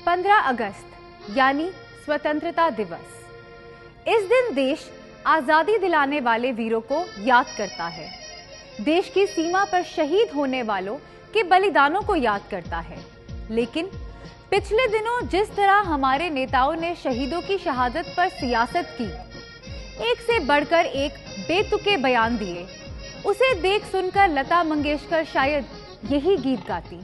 15 अगस्त यानी स्वतंत्रता दिवस। इस दिन देश आजादी दिलाने वाले वीरों को याद करता है, देश की सीमा पर शहीद होने वालों के बलिदानों को याद करता है। लेकिन पिछले दिनों जिस तरह हमारे नेताओं ने शहीदों की शहादत पर सियासत की, एक से बढ़कर एक बेतुके बयान दिए, उसे देख सुनकर लता मंगेशकर शायद यही गीत गाती।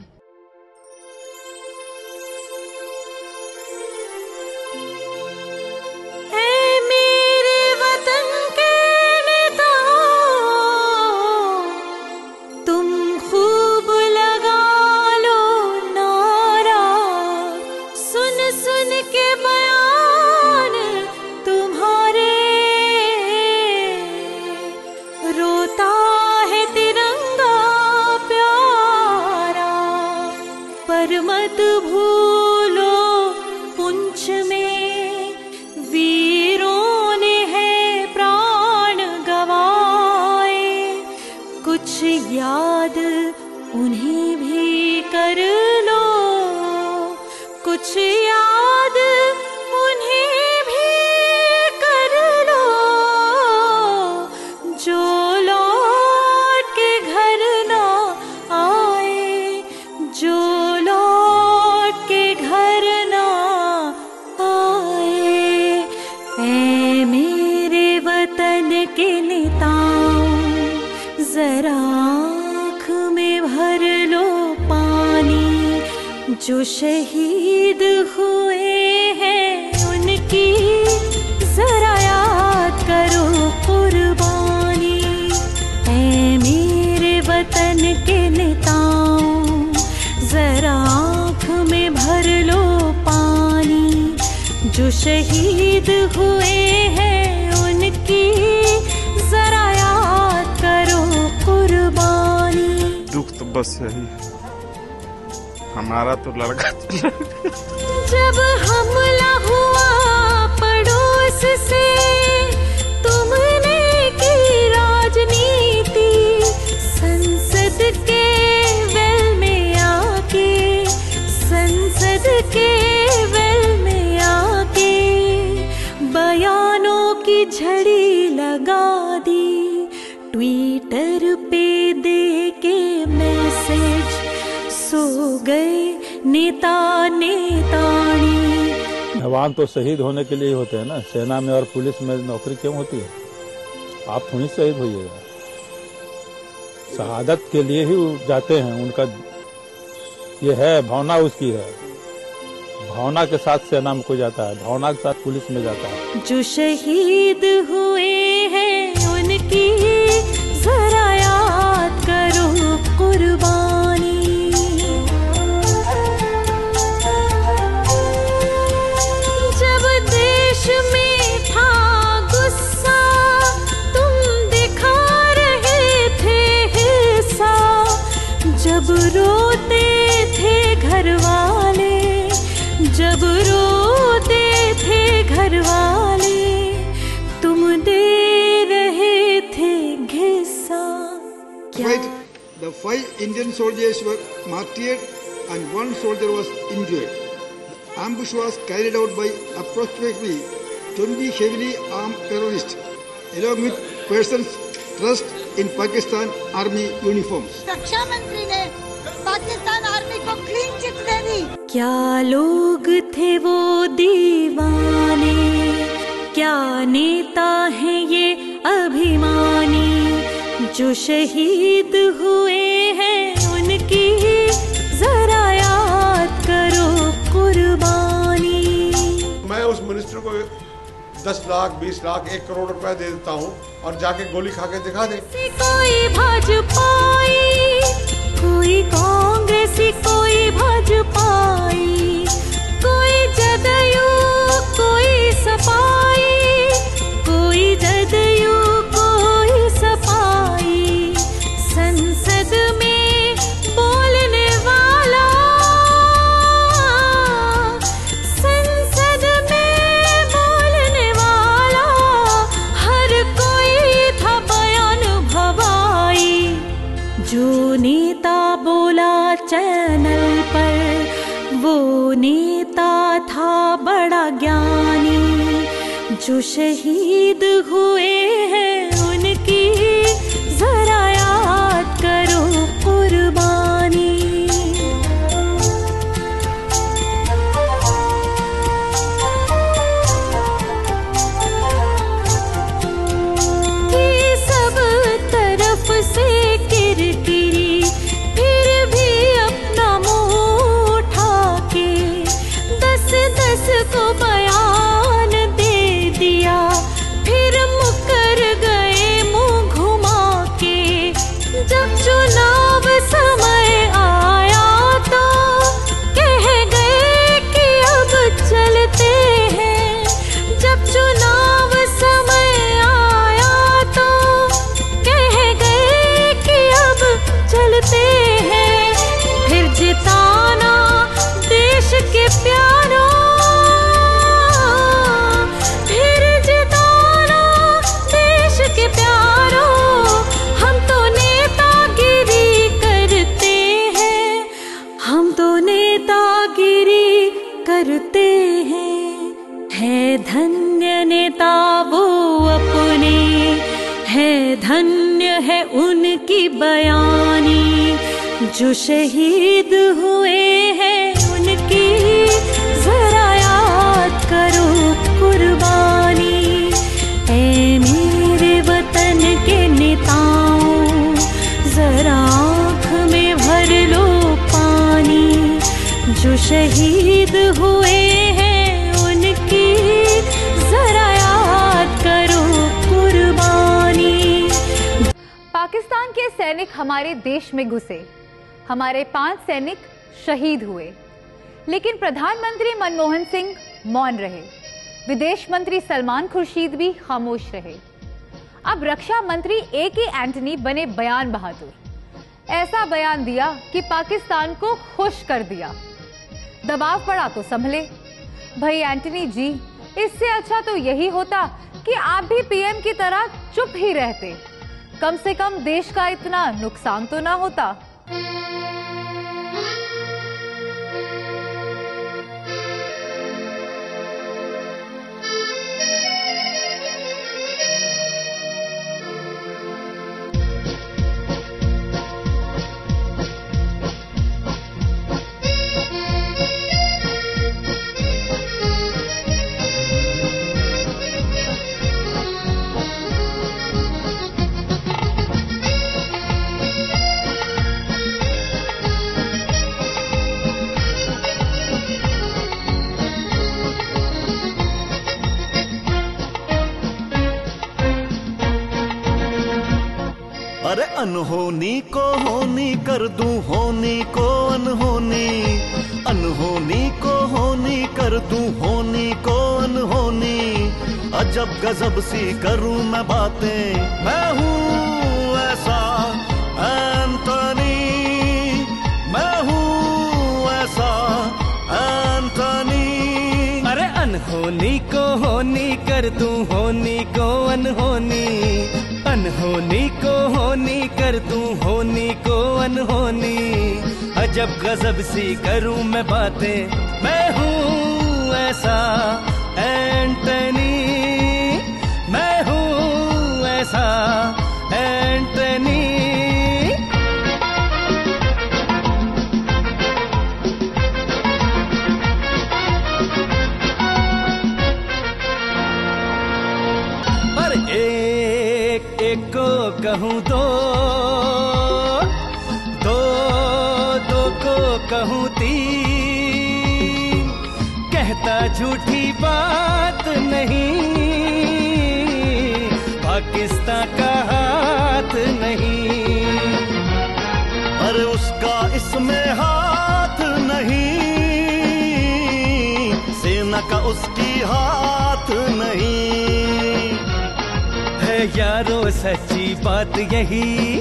मत भूलो पुंछ में वीरों ने है प्राण गवाए, कुछ याद उन्हें भी कर लो, कुछ याद उन्हें भी कर लो, जो लौट के घर ना आए, जो के नेताओं जरा आँख में भर लो पानी, जो शहीद हुए हैं उनकी जरा याद करो कुर्बानी। ऐ मेरे वतन के नेताओं जरा आँख में भर लो पानी, जो शहीद हुए हैं उनकी जरा याद करो कुर्बानी। दुख तो बस यही है, हमारा तो लड़का जब हमला हुआ पड़ोस से, तुमने की राजनीति संसद के वेल में आके, संसद के वेल में आके बयानों की झड़ी लगा दी, ट्विटर पे दे के मैसेज सो गए नेता नेतानी। जवान तो शहीद होने के लिए ही होते हैं ना, सेना में और पुलिस में नौकरी क्यों होती है? आप थोड़ी शहीद होइएगा, शहादत के लिए ही जाते हैं, उनका ये है भावना, उसकी है भावना के साथ सेना में कोई जाता है, भावना के साथ पुलिस में जाता है। जो शहीद हुए हैं उनकी जरा याद करो कुर्बानी। जब देश में था गुस्सा, तुम दिखा रहे थे हिस्सा, जब रोते थे घर वाले, जब रोते थे घर वाले, तुम दे रहे थे घिस्सा। The 5 Indian soldiers were martyred and 1 soldier was injured. The ambush was carried out by approximately 20 heavily armed terrorists, along with persons dressed in Pakistan Army uniforms. रक्षा मंत्री ने पाकिस्तान आर्मी को क्लीन चिट दे दी। क्या लोग थे वो दीवाने, क्या नेता हैं ये अभिमानी, जो शहीद हुए हैं उनकी जरा याद करो कुर्बानी। मैं उस मिनिस्टर को 10 लाख 20 लाख 1 करोड़ रुपया दे देता हूँ और जाके गोली खा के दिखा दे। कोई भाजपाई, कोई कांग्रेसी, कोई भाजपाई, कोई जदयू, कोई सपाई, कोई जदयू, कोई सपाई, संसद में बोलने वाला, संसद में बोलने वाला, हर कोई था बयान भवाई, जो नेता बोला चैनल पर वो नेता ज्ञानी जो शहीद हुए हैं उनकी जरा याद करो कुर्बानी। सब तरफ से किरकिरी फिर भी अपना मुंह उठा के 10-10 को बयान दे दिया, फिर मुकर गए मुंह घुमा के। जब चुनाव समय आया तो कह गए कि अब चलते हैं। जब चुनाव समय आया तो कह गए कि अब चलते हैं। फिर जिताना देश के प्यारों, फिर जिताना देश के प्यारों। हम तो नेतागिरी करते हैं, हम तो नेतागिरी करते हैं। है धन्य नेता वो अपने, है धन्य है उनकी बयानी जो शहीद हुए हैं उनकी जरा याद करो कुर्बानी। ऐ मेरे वतन के नेताओं जरा आँख में भर लो पानी जो शहीद हुए हैं उनकी जरा याद करो कुर्बानी। पाकिस्तान के सैनिक हमारे देश में घुसे, हमारे 5 सैनिक शहीद हुए, लेकिन प्रधानमंत्री मनमोहन सिंह मौन रहे, विदेश मंत्री सलमान खुर्शीद भी खामोश रहे। अब रक्षा मंत्री A.K. एंटनी बने बयान बहादुर, ऐसा बयान दिया कि पाकिस्तान को खुश कर दिया। दबाव पड़ा तो संभले। भाई एंटनी जी, इससे अच्छा तो यही होता कि आप भी पीएम की तरह चुप ही रहते, कम से कम देश का इतना नुकसान तो ना होता। अरे अनहोनी को होनी कर दूं, होनी को अनहोनी, अनहोनी को होनी कर दूं, होनी को अनहोनी। अजब गजब सी करूं मैं बातें, मैं हूँ ऐसा एंटनी, मैं हूँ ऐसा एंटनी। अरे अनहोनी को होनी कर दूं, होनी को अनहोनी, अनहोनी को होनी कर दूं, होनी को अनहोनी। अजब गजब सी करूं मैं बातें, मैं हूँ ऐसा एंटनी, मैं हूँ ऐसा एंटनी। एक को कहूँ दो, दो दो को कहूँ तीन, कहता झूठी बात नहीं, पाकिस्तान का हाथ नहीं। अरे उसका इसमें हाथ नहीं, सेना का उसकी हाथ नहीं। यारो सच्ची बात यही,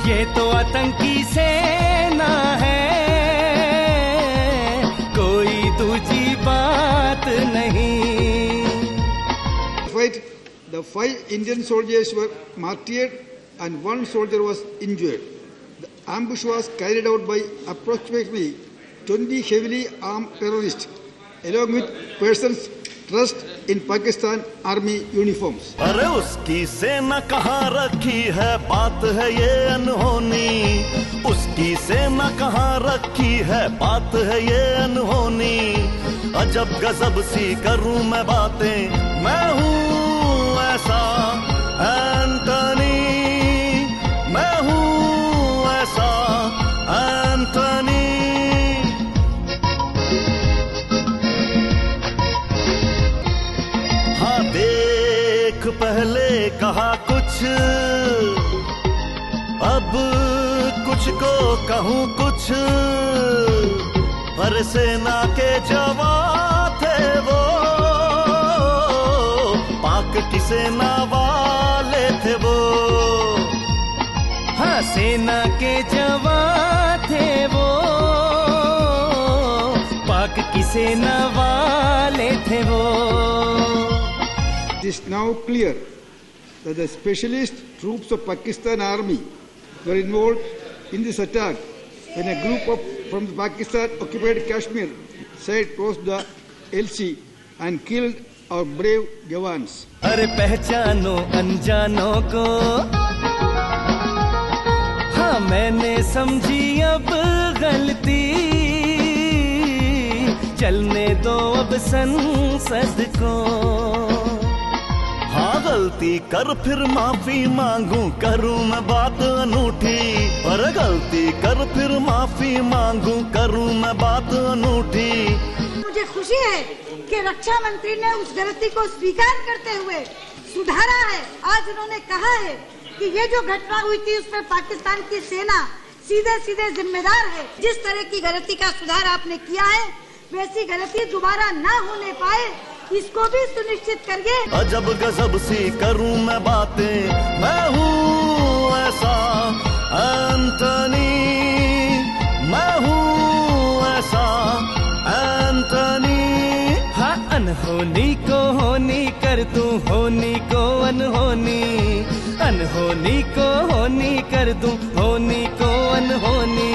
ये तो आतंकी सेना है, कोई दूजी बात नहीं। The 5 Indian soldiers were martyred and 1 soldier was injured. The ambush was carried out by approximately 20 heavily armed terrorists, along with persons dressed in Pakistan Army uniforms. अरे उसकी सेना कहाँ रखी है, बात है ये अनहोनी। उसकी सेना कहाँ रखी है, बात है ये अनहोनी। अजब गजब सी करूं मैं बातें, मैं हूँ ऐसा एंटनी, मैं हूँ ऐसा एंटनी। हाँ देख पहले कहा कुछ, अब कुछ को कहूँ कुछ। पर सेना के जवान थे वो, पाक की सेना वाले थे वो। हाँ सेना के जवान थे वो, पाक की सेना वाले थे वो। It is now clear that the specialist troops of Pakistan Army were involved in this attack when a group from the Pakistan occupied Kashmir side crossed the LC and killed our brave jawans. अरे पहचानो अनजानों को, हाँ मैंने समझी अब गलती। चलने दो अब संसद को। हाँ गलती कर फिर माफी मांगू, करूँ मैं बात अनूठी। अरे गलती कर फिर माफी मांगू, करूँ मैं बात अनूठी। मुझे खुशी है कि रक्षा मंत्री ने उस गलती को स्वीकार करते हुए सुधारा है। आज उन्होंने कहा है कि ये जो घटना हुई थी उसमें पाकिस्तान की सेना सीधे सीधे जिम्मेदार है। जिस तरह की गलती का सुधार आपने किया है, वैसी गलती दोबारा ना होने पाए, इसको भी सुनिश्चित करिए। अजब गजब सी करूं मैं बातें, मैं हूँ ऐसा एंटनी, मैं हूँ ऐसा एंटनी। हाँ अनहोनी को होनी कर दूं, होनी को अनहोनी। अनहोनी को होनी कर दूं, होनी को अनहोनी।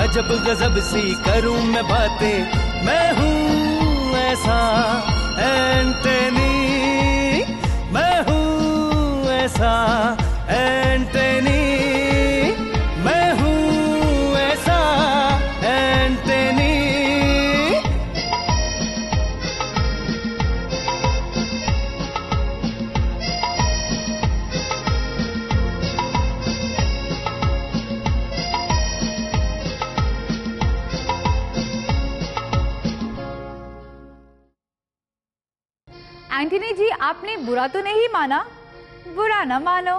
अजब गजब सी करूं मैं बातें, मैं हूँ ऐसा एंटनी, मैं हूँ ऐसा एंटनी, मैं हूँ ऐसा एंटनी। एंटनी जी, आपने बुरा तो नहीं माना? बुरा न मानो।